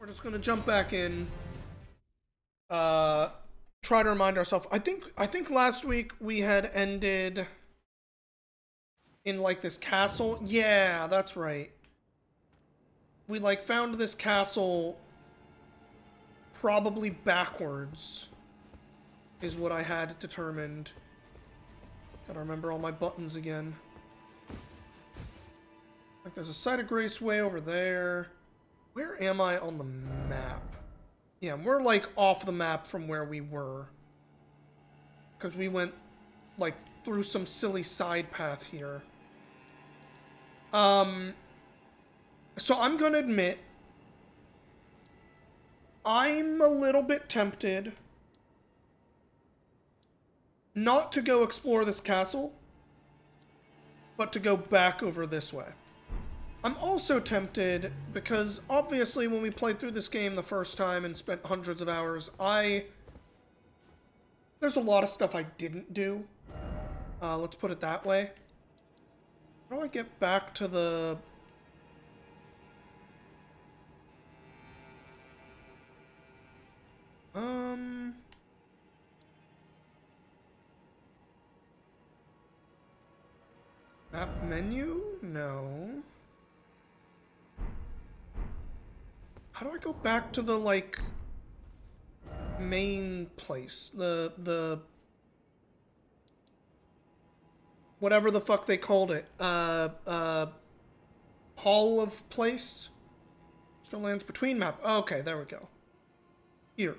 We're just gonna jump back in. Try to remind ourselves. I think last week we had ended in like this castle. Yeah, that's right. We like found this castle probably backwards is what I had determined. Gotta remember all my buttons again. Like there's a site of grace way over there. Where am I on the map? Yeah, we're like off the map from where we were. Because we went like through some silly side path here. So I'm gonna admit I'm a little bit tempted not to go explore this castle, but to go back over this way. I'm also tempted because obviously when we played through this game the first time and spent hundreds of hours, there's a lot of stuff I didn't do. Let's put it that way. How do I get back to the... Map menu? No. How do I go back to the, like, main place? The... Whatever the fuck they called it. Hall of Place? Still lands between map. Okay, there we go. Here.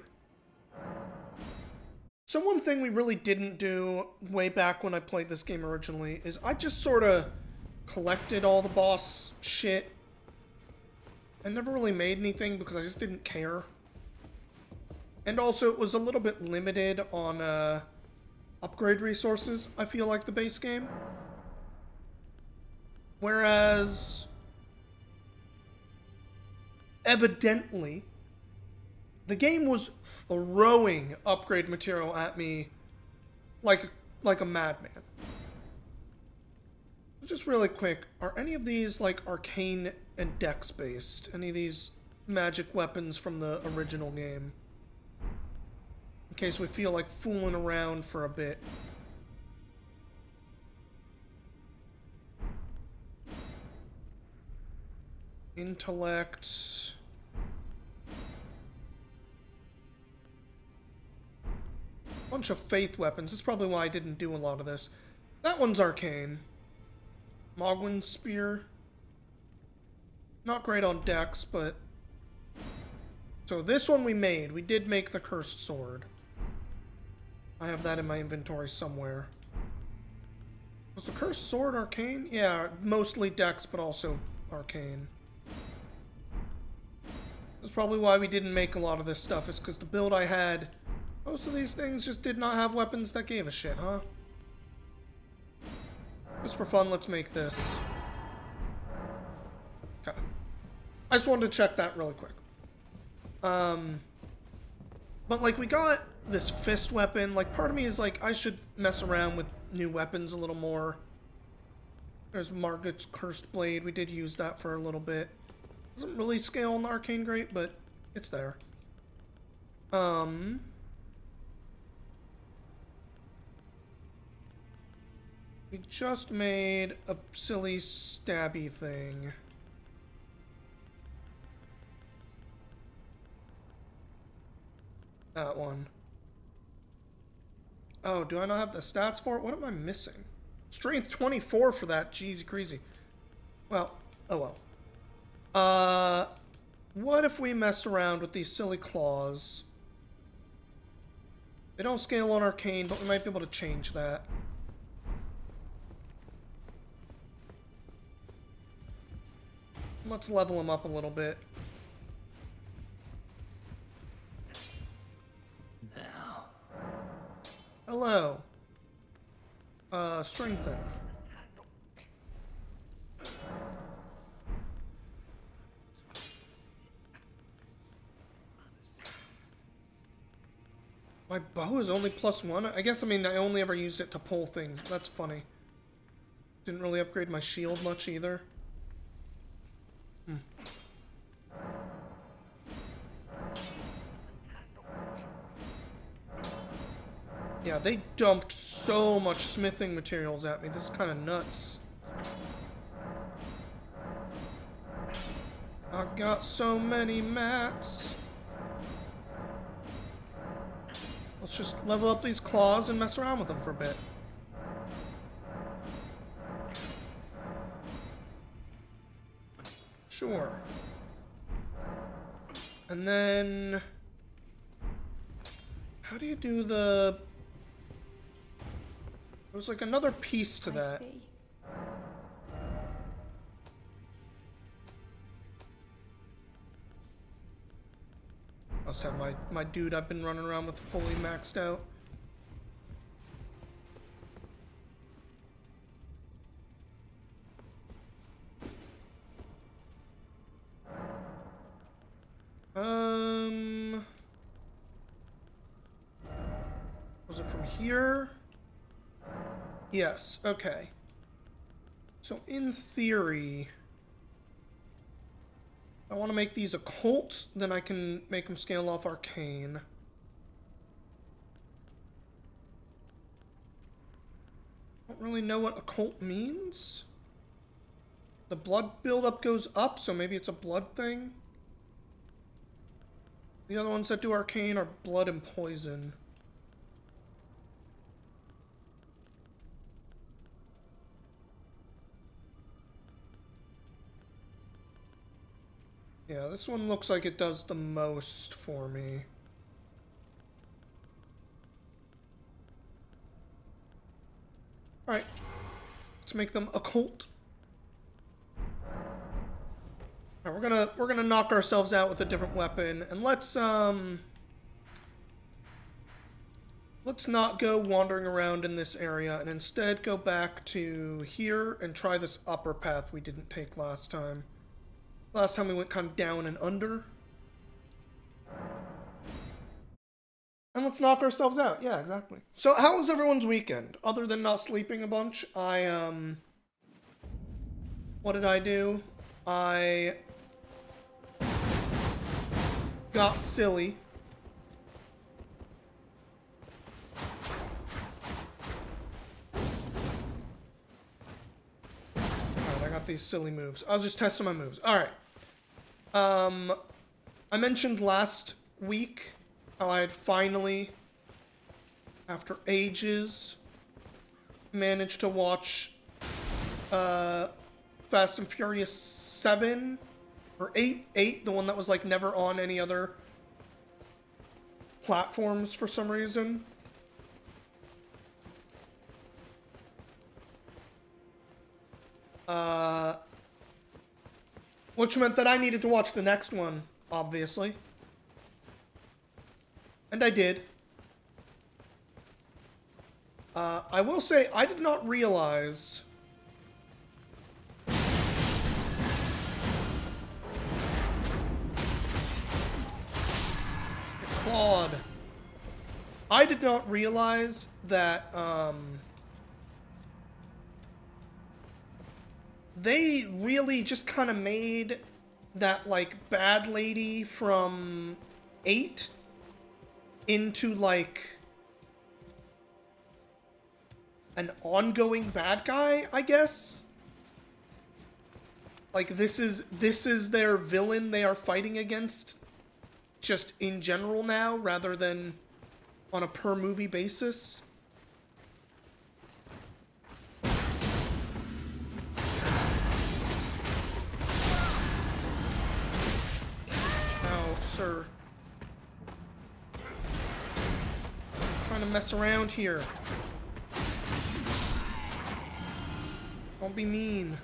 So one thing we really didn't do way back when I played this game originally is I just sort of collected all the boss shit. I never really made anything because I just didn't care. And also it was a little bit limited on upgrade resources, I feel like, the base game. Whereas evidently the game was throwing upgrade material at me like a madman. Just really quick, are any of these like arcane and dex based? Any of these magic weapons from the original game? In case we feel like fooling around for a bit. Intellect. Bunch of faith weapons. That's probably why I didn't do a lot of this. That one's arcane. Mogwin's spear. Not great on dex, but... So this one we made. We did make the cursed sword. I have that in my inventory somewhere. Was the cursed sword arcane? Yeah, mostly dex, but also arcane. That's probably why we didn't make a lot of this stuff. It's because the build I had... Most of these things just did not have weapons that gave a shit, huh? Just for fun, let's make this. Okay. I just wanted to check that really quick. But, like, we got this fist weapon. Like, part of me is like, I should mess around with new weapons a little more. There's Margaret's Cursed Blade. We did use that for a little bit. Doesn't really scale on the Arcane Great, but it's there. We just made a silly stabby thing. That one. Oh, do I not have the stats for it? What am I missing? Strength 24 for that. Jeez, crazy. Well, oh well. What if we messed around with these silly claws? They don't scale on arcane, but we might be able to change that. Let's level them up a little bit. Now. Hello. Strengthen. My bow is only +1? I guess, I mean, I only ever used it to pull things. That's funny. Didn't really upgrade my shield much either. Yeah, they dumped so much smithing materials at me. This is kind of nuts. I got so many mats. Let's just level up these claws and mess around with them for a bit. Sure. And then... how do you do the... there's like another piece to that. I see. Must have my dude I've been running around with fully maxed out. Was it from here? Yes, okay. So in theory, I want to make these occult, then I can make them scale off arcane. I don't really know what occult means. The blood buildup goes up, so maybe it's a blood thing. The other ones that do arcane are blood and poison. Yeah, this one looks like it does the most for me. Alright. Let's make them occult. Alright, we're gonna knock ourselves out with a different weapon, and let's not go wandering around in this area, and instead go back to here and try this upper path we didn't take last time. Last time we went kind of down and under. And let's knock ourselves out. Yeah, exactly. So how was everyone's weekend? Other than not sleeping a bunch, what did I do? I got silly. Alright, I got these silly moves. I was just testing my moves. Alright. I mentioned last week how I had finally, after ages, managed to watch Fast and Furious 7 or 8, the one that was like never on any other platforms for some reason. Which meant that I needed to watch the next one, obviously. And I did. I will say, I did not realize... Claude. I did not realize that, they really just kind of made that, like, bad lady from 8 into, like, an ongoing bad guy, I guess? Like, this is their villain they are fighting against just in general now, rather than on a per-movie basis. Sir. I'm trying to mess around here. Don't be mean.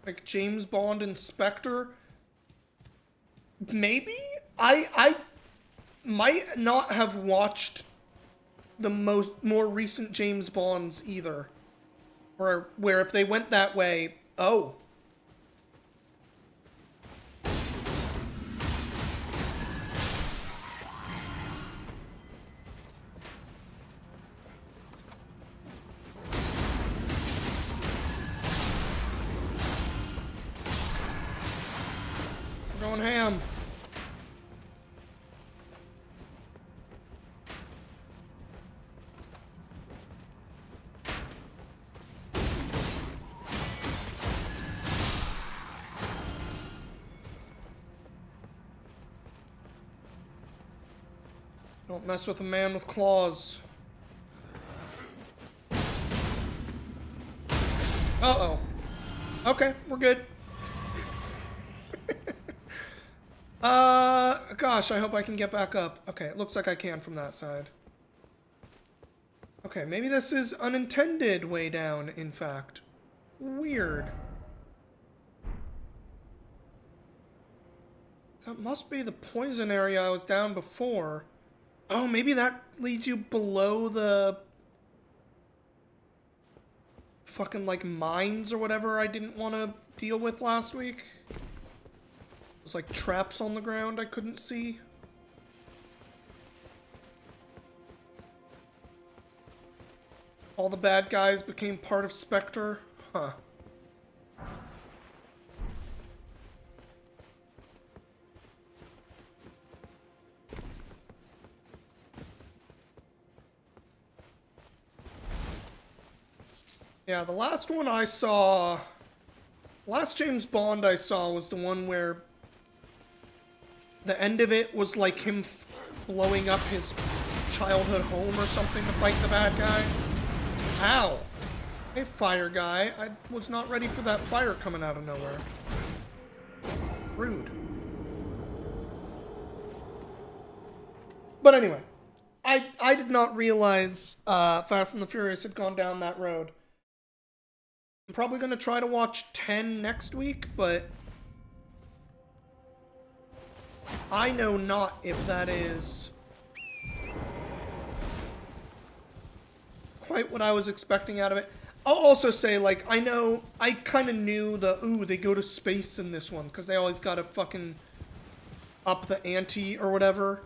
Like James Bond Inspector? Maybe? I might not have watched the more recent James Bonds either. Or where if they went that way, oh. Going ham. Don't mess with a man with claws. Uh-oh. Okay, we're good. Gosh, I hope I can get back up. Okay, it looks like I can from that side. Okay, maybe this is unintended way down, in fact. Weird. That must be the poison area I was down before. Oh, maybe that leads you below the fucking, like, mines or whatever I didn't want to deal with last week. There's, like, traps on the ground I couldn't see. All the bad guys became part of Spectre? Huh. Yeah, the last one I saw... Last James Bond I saw was the one where the end of it was like him blowing up his childhood home or something to fight the bad guy. Ow! Hey, fire guy. I was not ready for that fire coming out of nowhere. Rude. But anyway, I did not realize Fast and the Furious had gone down that road. I'm probably going to try to watch 10 next week, but I know not if that is quite what I was expecting out of it. I'll also say, like, I know, I kind of knew ooh, they go to space in this one, because they always got to fucking up the ante or whatever.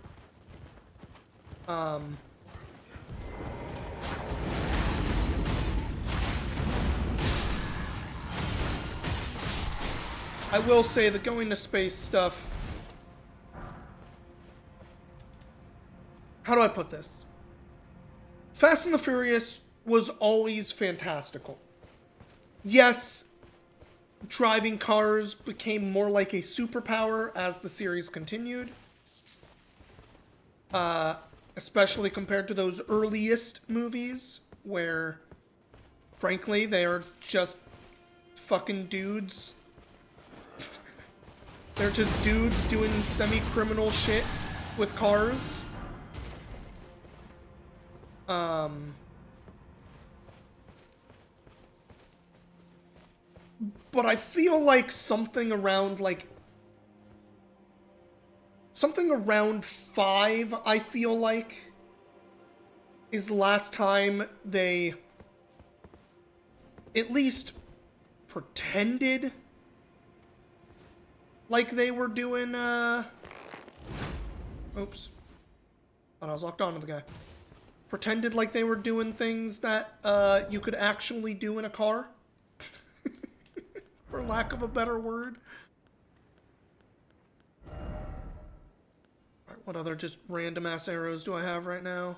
I will say the going to space stuff... How do I put this? Fast and the Furious was always fantastical. Yes, driving cars became more like a superpower as the series continued. Especially compared to those earliest movies, where, frankly, they are just fucking dudes. They're just dudes doing semi-criminal shit with cars. But I feel like something around 5, I feel like, is the last time they at least pretended like they were doing, oops. Thought I was locked onto the guy. Pretended like they were doing things that, you could actually do in a car. For lack of a better word. Alright, what other just random ass arrows do I have right now?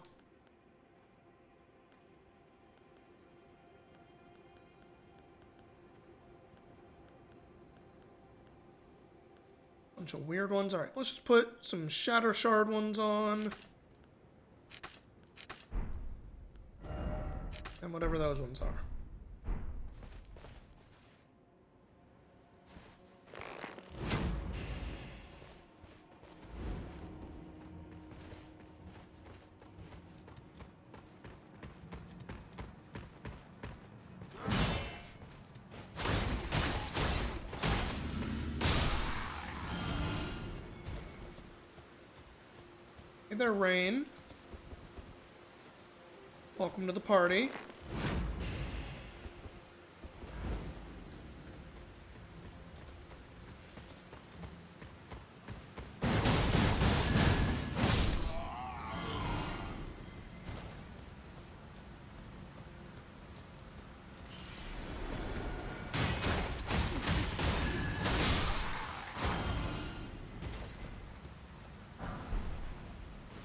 Bunch of weird ones. Alright, let's just put some Shatter Shard ones on. And whatever those ones are. Hey there, Rain. Welcome to the party.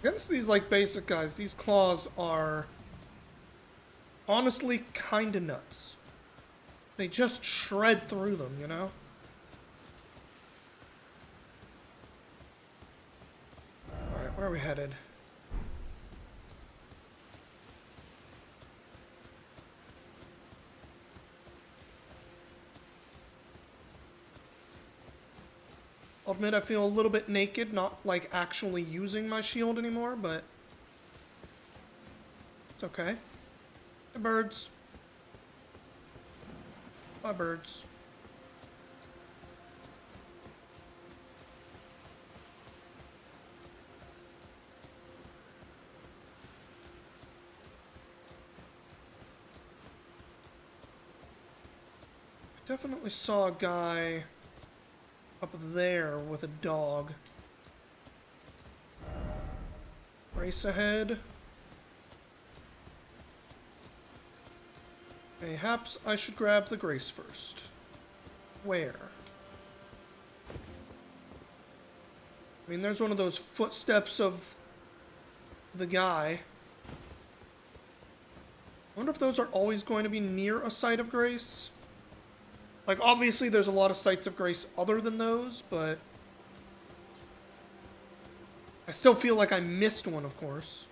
Against these, like, basic guys, these claws are honestly kinda nuts. They just shred through them, you know? Alright, where are we headed? I'll admit I feel a little bit naked, not like actually using my shield anymore, but it's okay. Hey, birds. Bye, birds. I definitely saw a guy up there with a dog. Race ahead. Mayhaps I should grab the Grace first. Where? I mean, there's one of those footsteps of the guy. I wonder if those are always going to be near a site of grace. Like, obviously there's a lot of sites of grace other than those, but I still feel like I missed one, of course.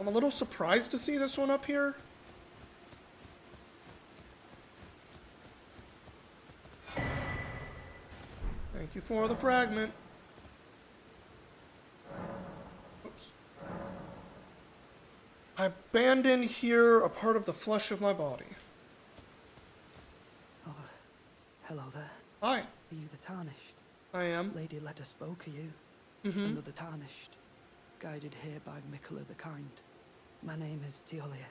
I'm a little surprised to see this one up here. Thank you for the fragment. Oops. I abandoned here a part of the flesh of my body. Oh, hello there. Hi. Are you the Tarnished? I am. Lady Leda spoke of you. Another Tarnished, guided here by Mikola the Kind. My name is Teolia.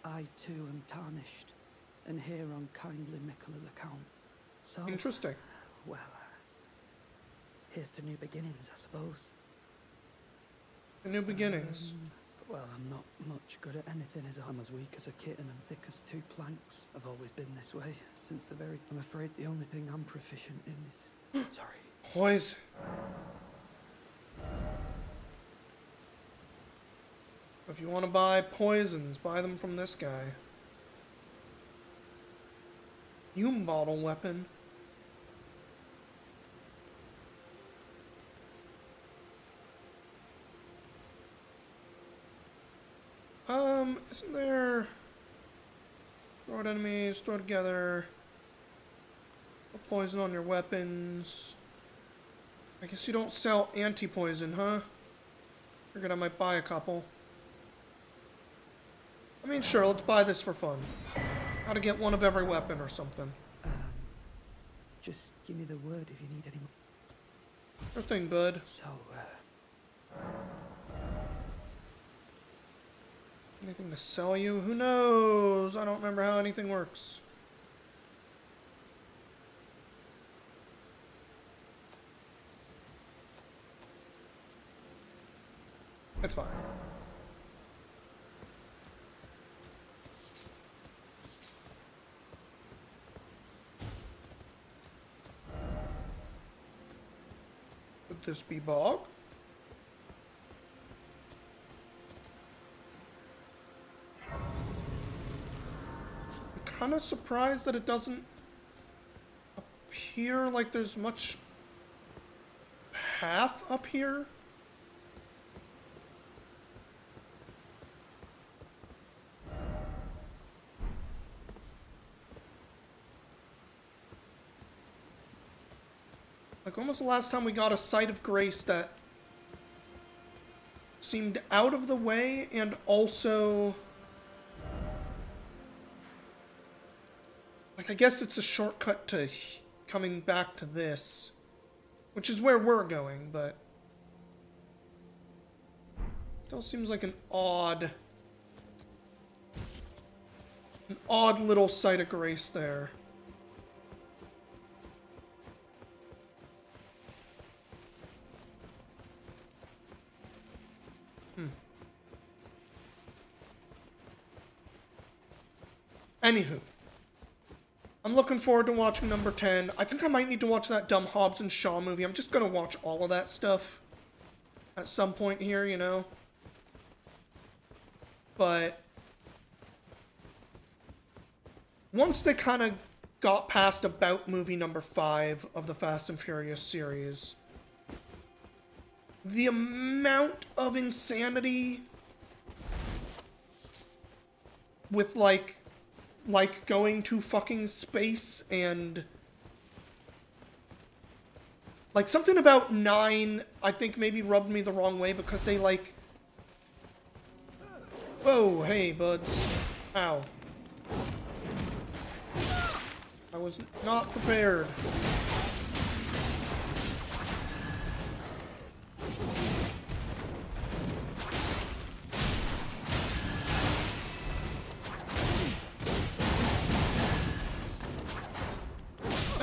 I too am Tarnished, and here on kindly Mikola's account. So, Interesting. well, here's to new beginnings, I suppose. The new beginnings. Well, I'm not much good at anything, as I'm as weak as a kitten and thick as two planks. I've always been this way, since the very... I'm afraid the only thing I'm proficient in is... sorry. Poison. If you want to buy poisons, buy them from this guy. Fume bottle weapon. Isn't there... Throw at enemies, throw together. Put poison on your weapons. I guess you don't sell anti-poison, huh? Figured I might buy a couple. I mean, sure, let's buy this for fun. How to get one of every weapon or something. Just give me the word if you need any more. Sure thing, bud. So, Anything to sell you? Who knows? I don't remember how anything works. It's fine. Would this be bog? I'm kind of surprised that it doesn't appear like there's much path up here. Like, when was the last time we got a site of grace that seemed out of the way and also... Like, I guess it's a shortcut to coming back to this, which is where we're going, but... Still seems like an odd little site of grace there. Anywho. I'm looking forward to watching number 10. I think I might need to watch that dumb Hobbs and Shaw movie. I'm just gonna watch all of that stuff at some point here, you know? But once they kind of got past about movie number 5 of the Fast and Furious series, the amount of insanity with, like going to fucking space and... Like, something about 9, I think, maybe rubbed me the wrong way because they, like... Whoa, hey, buds. Ow. I was not prepared.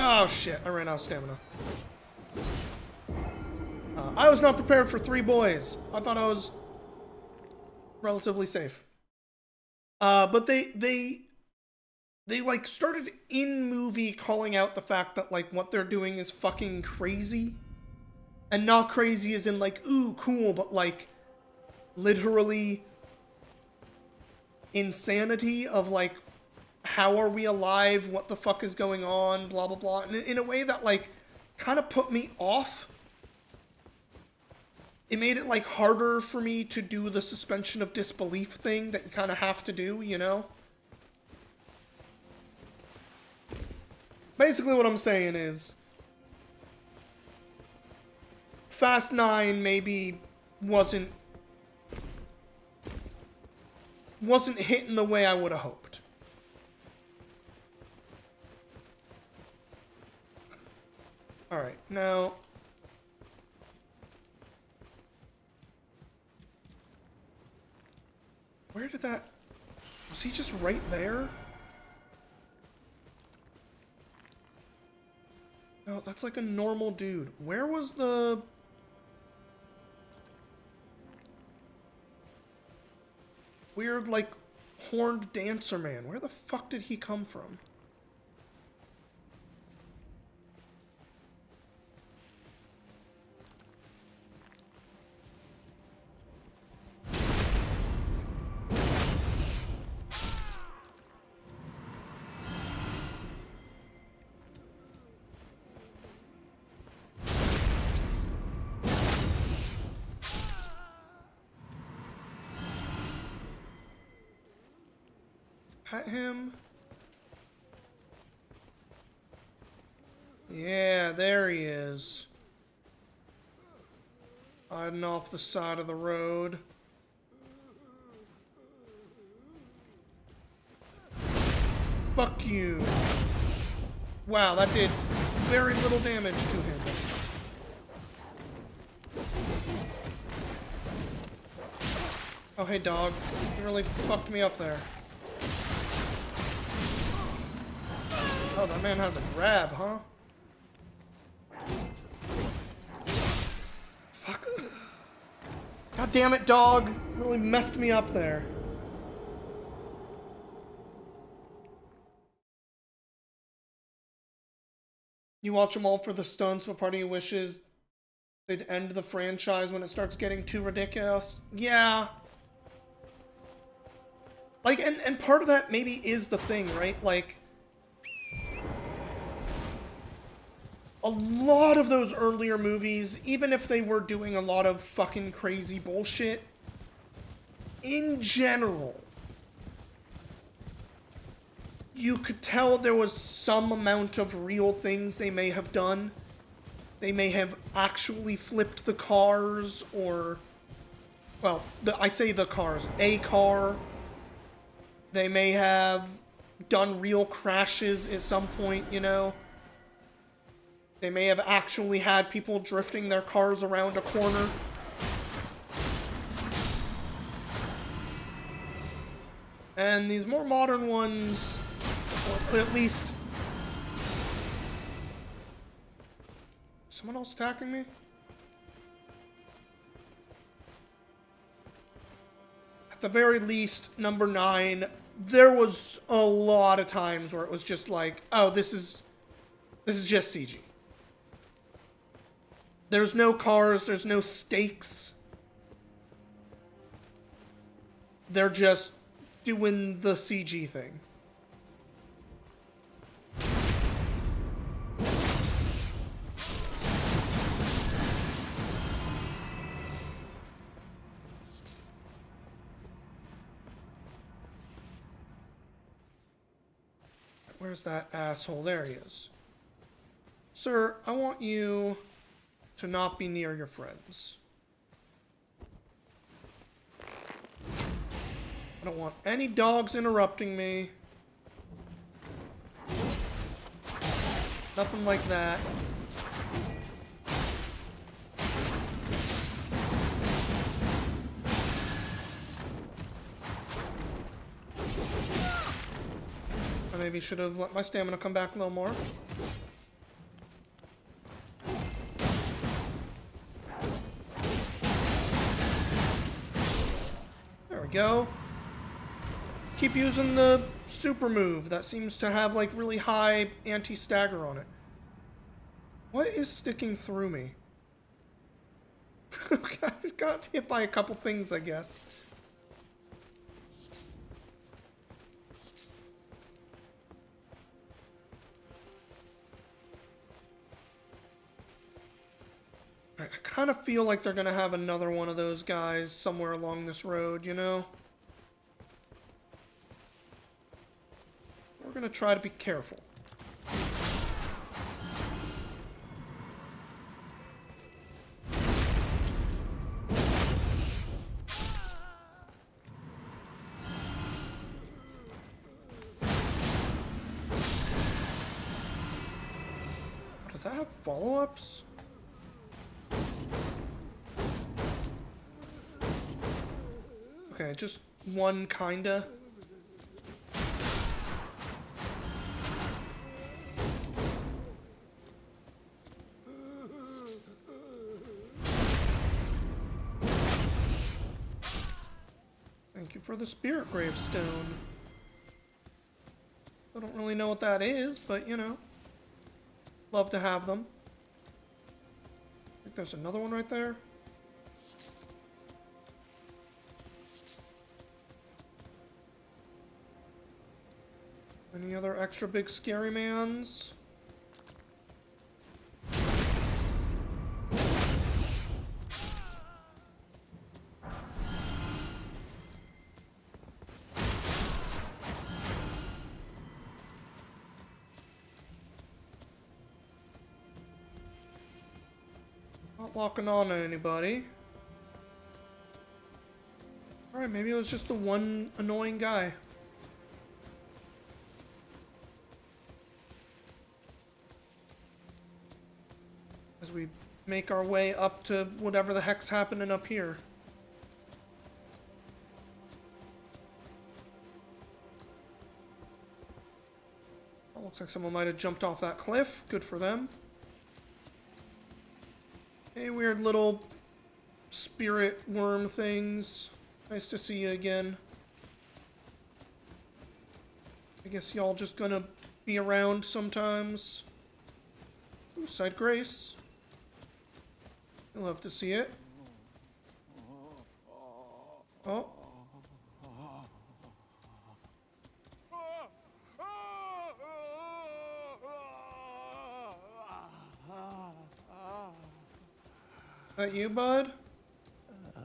Oh shit, I ran out of stamina. I was not prepared for 3 boys. I thought I was relatively safe. But they like started in movie calling out the fact that like what they're doing is fucking crazy. And not crazy as in like, ooh, cool, but like literally insanity of like, how are we alive? What the fuck is going on? Blah, blah, blah. And in a way that like kind of put me off. It made it like harder for me to do the suspension of disbelief thing that you kind of have to do, you know? Basically what I'm saying is Fast 9 maybe wasn't hitting the way I would have hoped. Alright, now... Where did that... Was he just right there? No, that's like a normal dude. Where was the... weird, like, horned dancer man? Where the fuck did he come from? At him. Yeah, there he is. Hiding off the side of the road. Fuck you. Wow, that did very little damage to him. Oh, hey, dog. You really fucked me up there. Oh, that man has a grab, huh? Fuck. God damn it, dog. You really messed me up there. You watch them all for the stunts, but part of you wishes they'd end the franchise when it starts getting too ridiculous. Yeah. Like, and part of that maybe is the thing, right? Like, a lot of those earlier movies, even if they were doing a lot of fucking crazy bullshit, in general, you could tell there was some amount of real things they may have done. They may have actually flipped the cars, or, well, I say the cars, a car. They may have done real crashes at some point, you know? They may have actually had people drifting their cars around a corner. And these more modern ones, or at least... Someone else attacking me? At the very least, number 9 there was a lot of times where it was just like, oh, this is just CG. There's no cars, there's no stakes. They're just doing the CG thing. Where's that asshole? There he is. Sir, I want you to not be near your friends. I don't want any dogs interrupting me. Nothing like that. I maybe should have let my stamina come back a little more. There we go. Keep using the super move. That seems to have like really high anti-stagger on it. What is sticking through me? I just got hit by a couple things, I guess. I kind of feel like they're gonna have another one of those guys somewhere along this road, you know? We're gonna try to be careful. Does that have follow-ups? Okay, just one, kinda. Thank you for the spirit gravestone. I don't really know what that is, but, you know. Love to have them. I think there's another one right there. Any other extra big scary mans? Not locking on to anybody. Alright, maybe it was just the one annoying guy. As we make our way up to whatever the heck's happening up here. Oh, looks like someone might have jumped off that cliff. Good for them. Hey, weird little spirit worm things. Nice to see you again. I guess y'all just gonna be around sometimes. Ooh, side grace. I'd love to see it. Oh. That you, bud? The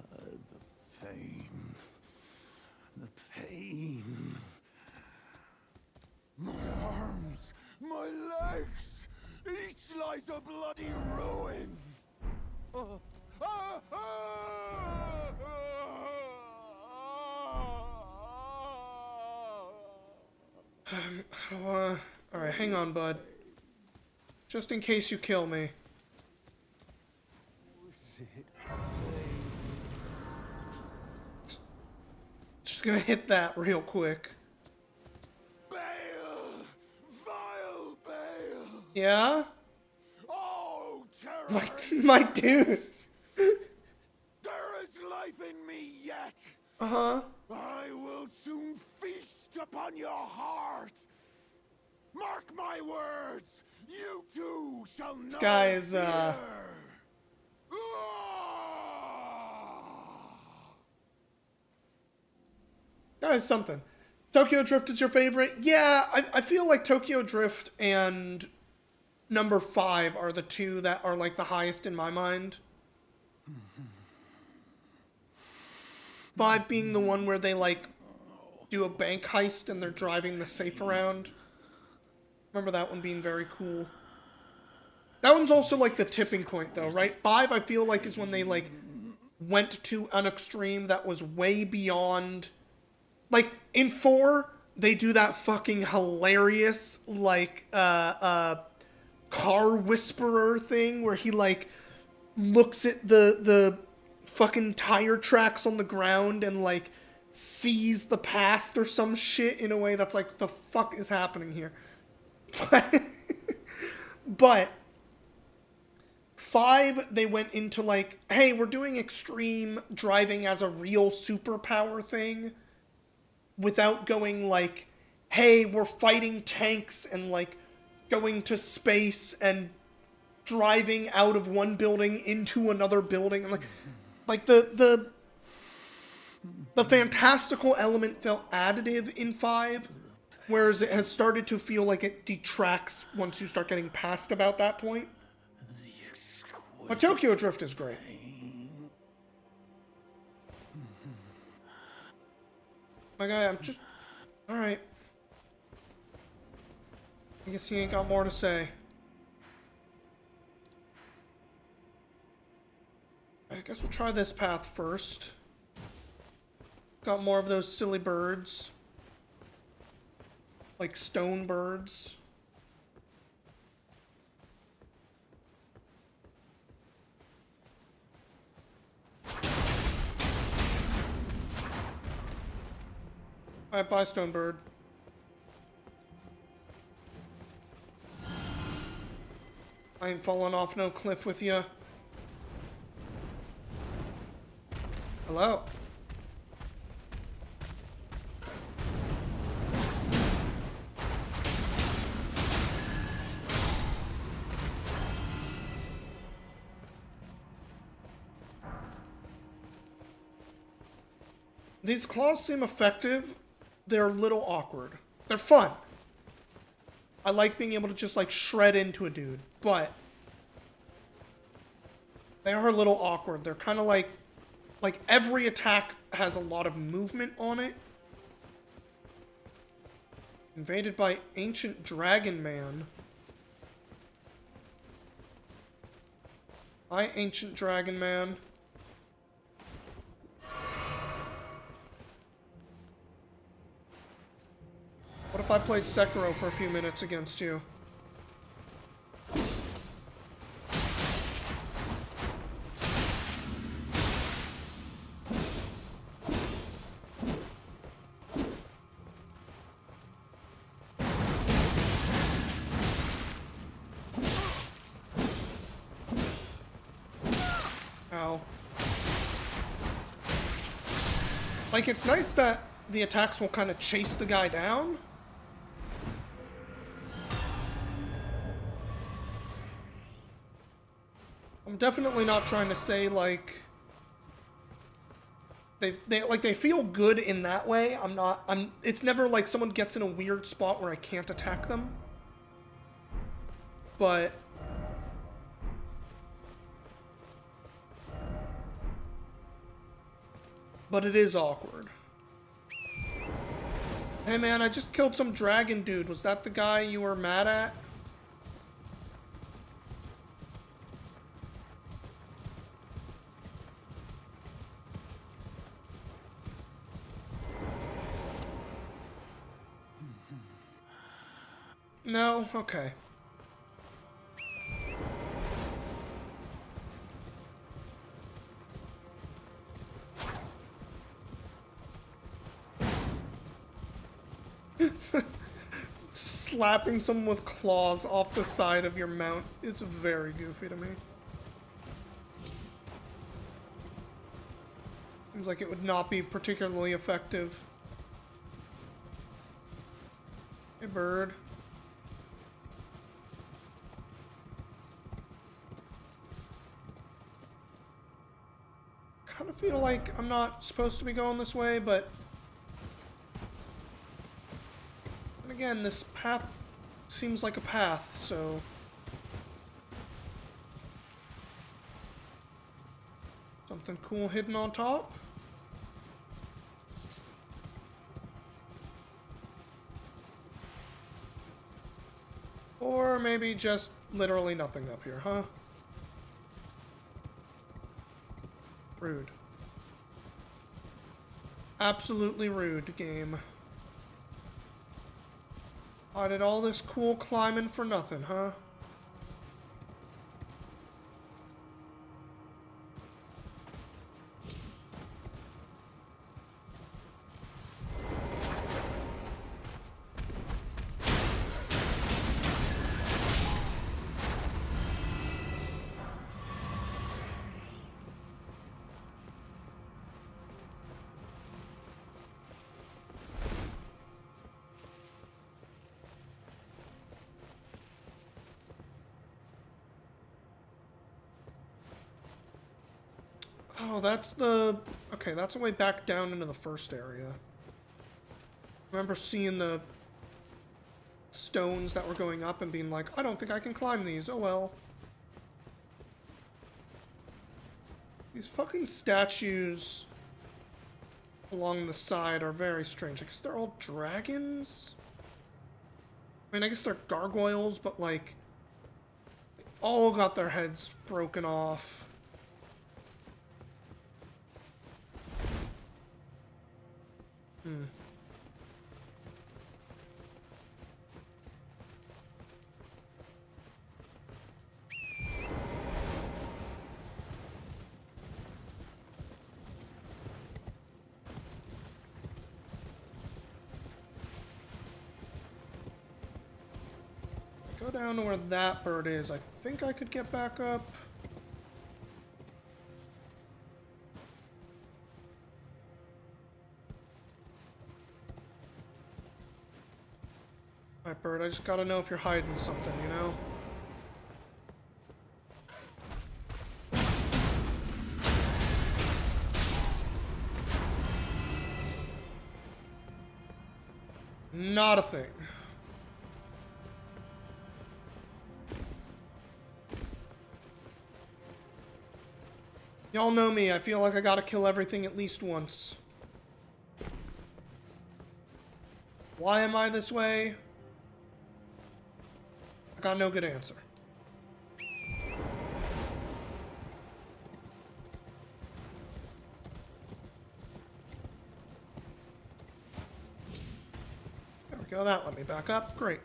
pain. The pain. My arms, my legs. Each lies a bloody ruin. Alright, hang on, bud. Just in case you kill me. Just gonna hit that real quick. Bale! Vile Bale! Yeah? Oh, terror! My dude! There is life in me yet! Uh-huh. I will soon feast upon your heart. Mark my words. You too shall know. This guy is that is something. Tokyo Drift is your favorite? Yeah, I feel like Tokyo Drift and number 5 are the two that are like the highest in my mind. 5 being the one where they like do a bank heist and they're driving the safe around. Remember that one being very cool. That one's also like the tipping point though, right? 5 I feel like is when they like went to an extreme that was way beyond. Like in 4 they do that fucking hilarious like car whisperer thing where he like looks at the fucking tire tracks on the ground and like sees the past or some shit in a way that's like, the fuck is happening here? But 5, they went into like, hey, we're doing extreme driving as a real superpower thing without going like, hey, we're fighting tanks and like going to space and driving out of one building into another building. And like the fantastical element felt additive in 5, whereas it has started to feel like it detracts once you start getting past about that point. But Tokyo Drift is great. My guy, I'm just... Alright. I guess he ain't got more to say. I guess we'll try this path first. Got more of those silly birds. Like stone birds. Alright, bye, stone bird. I ain't falling off no cliff with ya. Hello. These claws seem effective. They're a little awkward. They're fun. I like being able to just like shred into a dude, but they are a little awkward. They're kind of like every attack has a lot of movement on it. Invaded by Ancient Dragon Man. Hi, Ancient Dragon Man. What if I played Sekiro for a few minutes against you? Ow. Like, it's nice that the attacks will kind of chase the guy down. I'm definitely not trying to say, like, they feel good in that way. It's never like someone gets in a weird spot where I can't attack them. But it is awkward. Hey man, I just killed some dragon dude. Was that the guy you were mad at? No? Okay. Slapping someone with claws off the side of your mount is very goofy to me. Seems like it would not be particularly effective. Hey, bird. Kind of feel like I'm not supposed to be going this way, but... And again, this path seems like a path, so... Something cool hidden on top? Or maybe just literally nothing up here, huh? Rude. Absolutely rude, game. I did all this cool climbing for nothing, huh? Oh, that's the... Okay, that's the way back down into the first area. I remember seeing the stones that were going up and being like, I don't think I can climb these. Oh well. These fucking statues along the side are very strange. I guess they're all dragons? I mean, I guess they're gargoyles, but like... all got their heads broken off. Go down to where that bird is. I think I could get back up. Alright, bird, I just gotta know if you're hiding something, you know? Not a thing. Y'all know me, I feel like I gotta kill everything at least once. Why am I this way? I got no good answer. There we go, that let me back up. Great.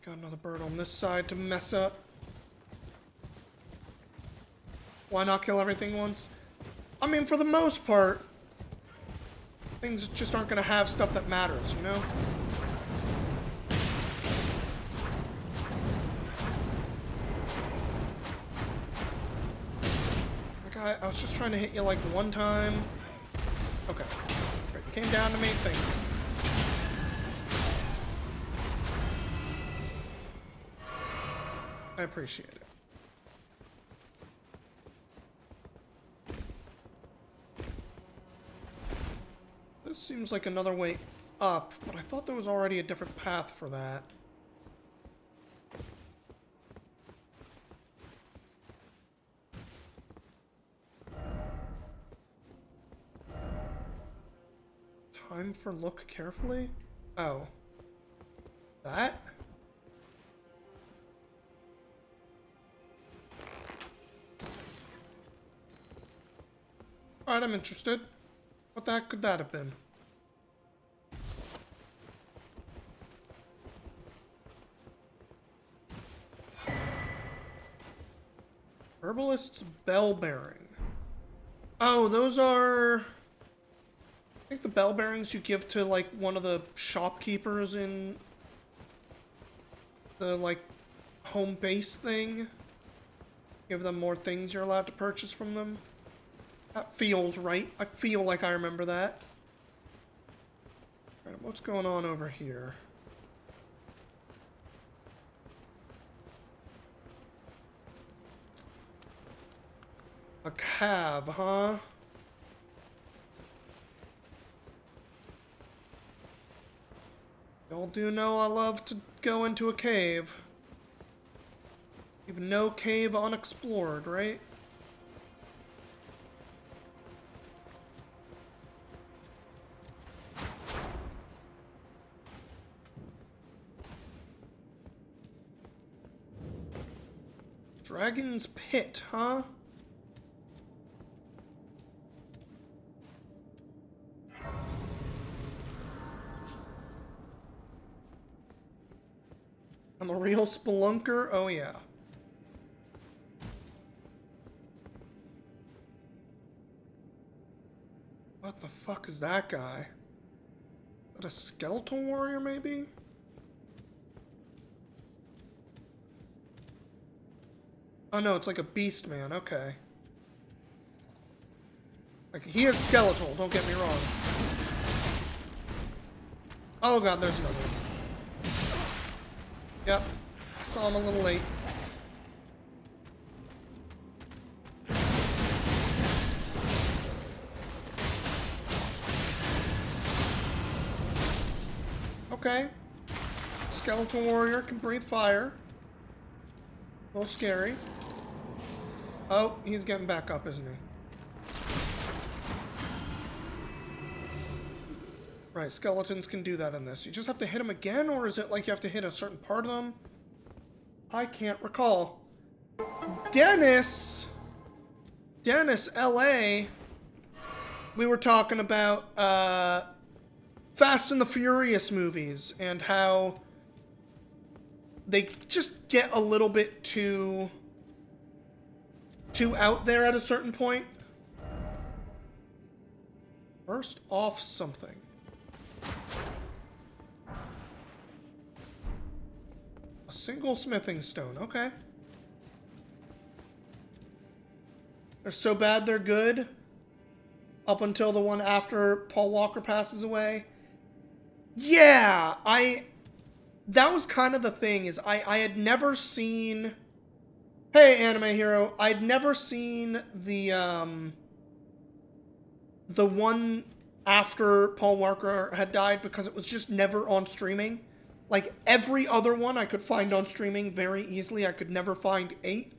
Got another bird on this side to mess up. Why not kill everything once? I mean, for the most part, things just aren't gonna have stuff that matters, you know? Like, I was just trying to hit you like one time. Okay. Great. You came down to me. Thank you. I appreciate it. This seems like another way up, but I thought there was already a different path for that. Time for look carefully? Oh. That? Alright, I'm interested. What the heck could that have been? Herbalist's bell bearing. Oh, those are... I think the bell bearings you give to, like, one of the shopkeepers in the, like, home base thing. Give them more things you're allowed to purchase from them. That feels right. I feel like I remember that. All right, what's going on over here? A cab, huh? Y'all do know I love to go into a cave. Even no cave unexplored, right? Dragon's Pit, huh? I'm a real spelunker? Oh, yeah. What the fuck is that guy? Is that a skeletal warrior, maybe? Oh, no, it's like a beast man. Okay. Like, he is skeletal, don't get me wrong. Oh, God, there's another one. Yep. I saw him a little late. Okay. Skeletal warrior can breathe fire. A little scary. Oh, he's getting back up, isn't he? Right, skeletons can do that in this. You just have to hit them again, or is it like you have to hit a certain part of them? I can't recall. Dennis, LA. We were talking about Fast and the Furious movies and how they just get a little bit too out there at a certain point. Burst off something. A single smithing stone, okay. They're so bad they're good. Up until the one after Paul Walker passes away. Yeah, that was kind of the thing, is I had never seen... Hey, Anime Hero, I'd never seen the one after Paul Walker had died because it was just never on streaming. Like, every other one I could find on streaming very easily. I could never find 8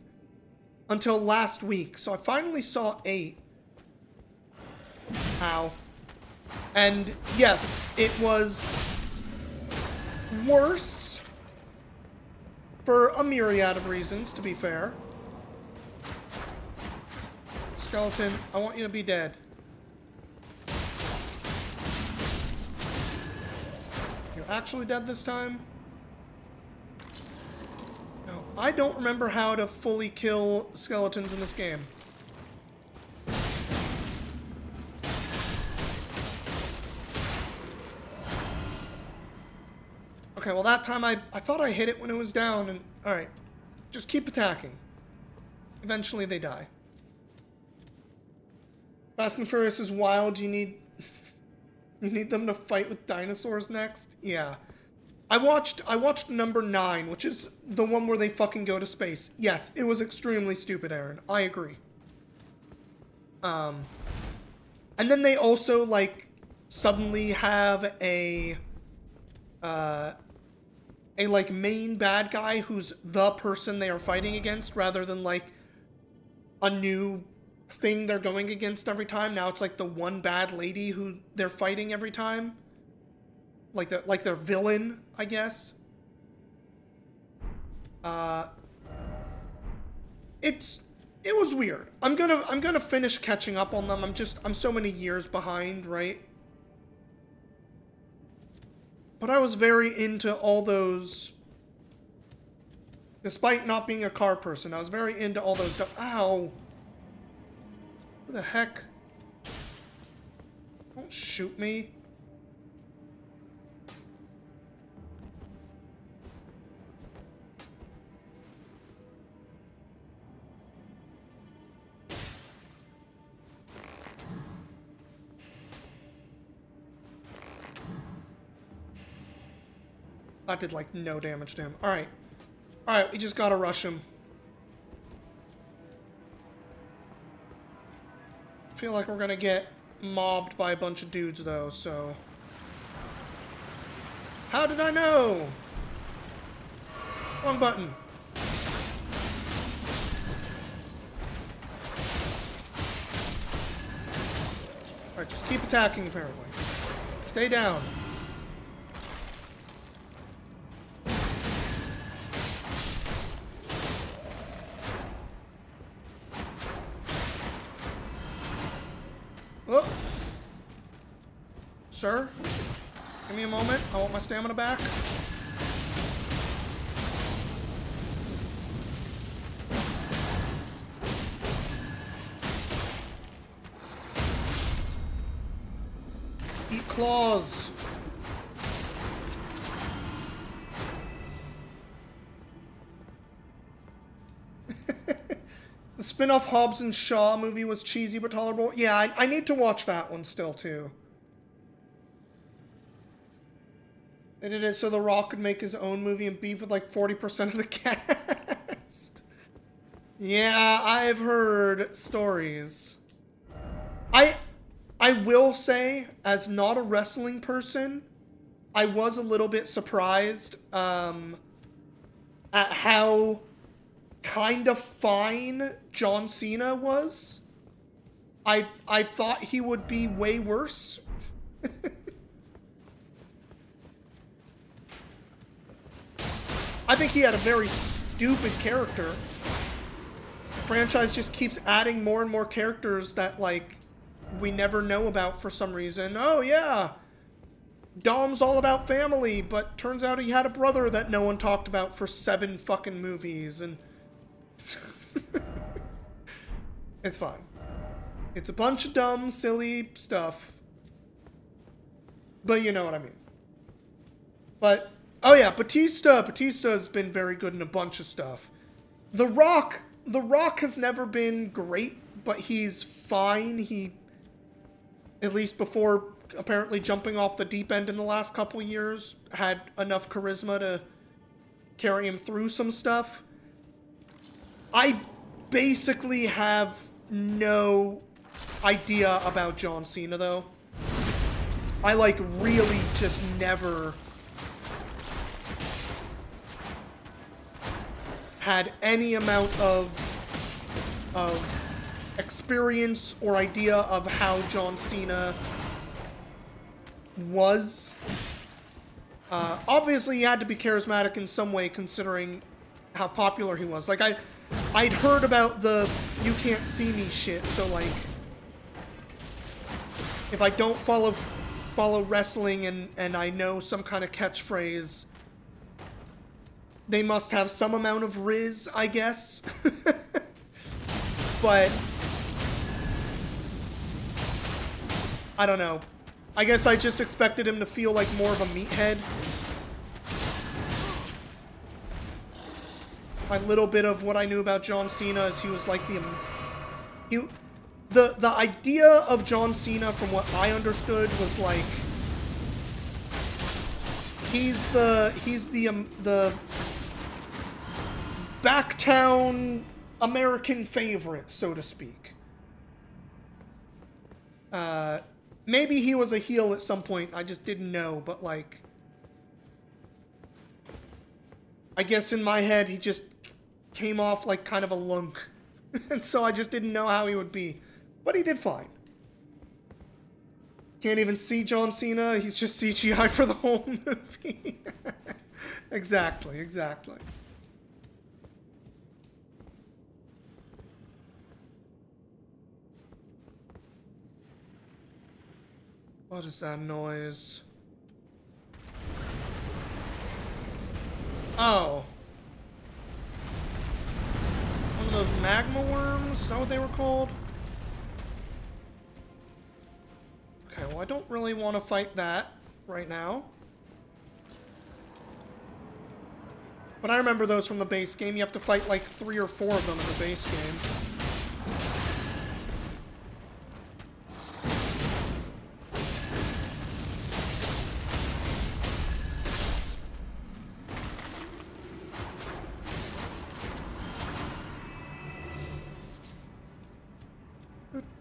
until last week. So I finally saw 8. Ow. And yes, it was worse for a myriad of reasons, to be fair. Skeleton, I want you to be dead. You're actually dead this time? No, I don't remember how to fully kill skeletons in this game. Okay, well that time I thought I hit it when it was down, and alright. Just keep attacking. Eventually they die. Fast and Furious is wild, you need you need them to fight with dinosaurs next? Yeah. I watched number 9, which is the one where they fucking go to space. Yes, it was extremely stupid, Aaron. I agree. And then they also, like, suddenly have a like main bad guy who's the person they are fighting against rather than like a new thing they're going against every time. Now it's like the one bad lady who they're fighting every time. Like their villain, I guess. It was weird. I'm gonna finish catching up on them. I'm so many years behind, right? But I was very into all those, despite not being a car person, I was very into all those, ow. Who the heck? Don't shoot me. That did, like, no damage to him. Alright. Alright, we just gotta rush him. I feel like we're gonna get mobbed by a bunch of dudes, though, so... How did I know? Wrong button. Alright, just keep attacking, apparently. Stay down. Oh! Sir? Give me a moment. I want my stamina back. Eat claws. The spin-off Hobbs and Shaw movie was cheesy but tolerable. Yeah, I need to watch that one still, too. They did it so The Rock could make his own movie and beef with like 40% of the cast. Yeah, I've heard stories. I will say, as not a wrestling person, I was a little bit surprised at how kind of fine John Cena was. I thought he would be way worse. I think he had a very stupid character. The franchise just keeps adding more and more characters that, like, we never know about for some reason. Oh, yeah, Dom's all about family, but turns out he had a brother that no one talked about for 7 fucking movies, and... It's fine. It's a bunch of dumb, silly stuff. But you know what I mean. But... Oh yeah, Batista's been very good in a bunch of stuff. The Rock has never been great, but he's fine. He, at least before apparently jumping off the deep end in the last couple years, had enough charisma to carry him through some stuff. I basically have no idea about John Cena, though. I, like, really just never... had any amount of experience or idea of how John Cena was. Obviously, he had to be charismatic in some way, considering how popular he was. Like, I'd heard about the "you can't see me" shit, so, like, if I don't follow wrestling and I know some kind of catchphrase, they must have some amount of riz, I guess. But I don't know. I guess I just expected him to feel like more of a meathead. My little bit of what I knew about John Cena is he was like the idea of John Cena, from what I understood, was like he's the backtown American favorite, so to speak. Maybe he was a heel at some point, I just didn't know, but like, I guess in my head he just came off like kind of a lunk. And so I just didn't know how he would be. But he did fine. Can't even see John Cena, he's just CGI for the whole movie. Exactly, exactly. What is that noise? Oh. One of those magma worms? Is that what they were called? Okay, well, I don't really want to fight that right now. But I remember those from the base game. You have to fight like 3 or 4 of them in the base game.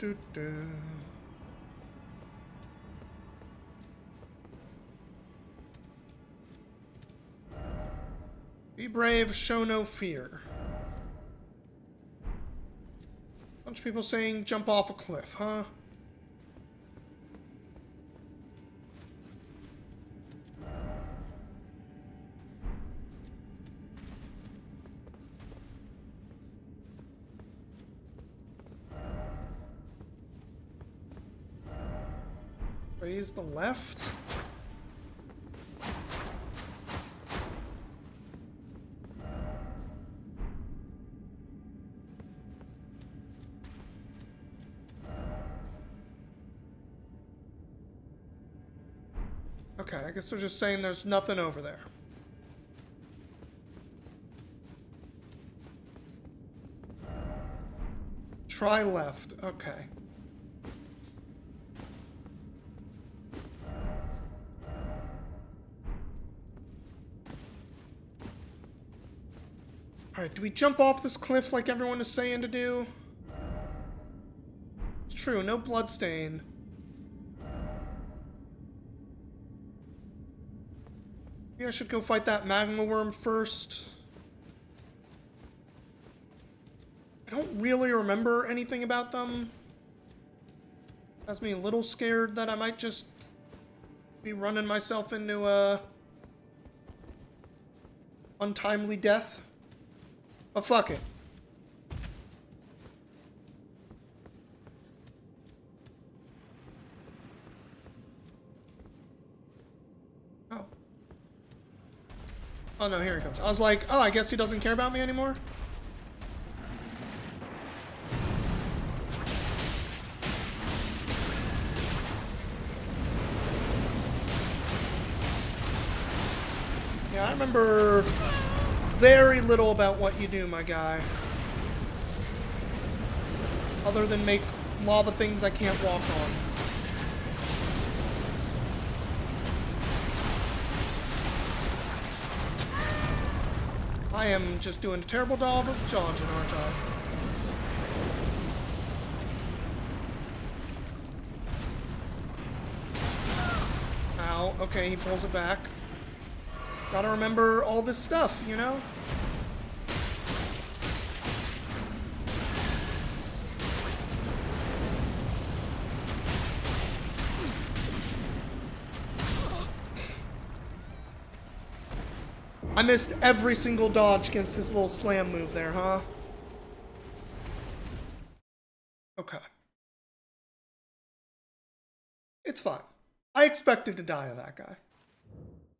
Be brave, show no fear. Bunch of people saying jump off a cliff, huh? Raise the left. Okay, I guess they're just saying there's nothing over there. Try left. Okay. Alright, do we jump off this cliff like everyone is saying to do? It's true, no bloodstain. Maybe I should go fight that magma worm first. I don't really remember anything about them. Has me a little scared that I might just be running myself into a untimely death. But fuck it. Oh. Oh no, here he comes. I was like, oh, I guess he doesn't care about me anymore? Yeah, I remember very little about what you do, my guy. Other than make lava things I can't walk on. I am just doing a terrible job of dodging, aren't I? Ow. Okay, he pulls it back. Gotta remember all this stuff, you know? I missed every single dodge against his little slam move there, huh? Okay. It's fine. I expected to die of that guy.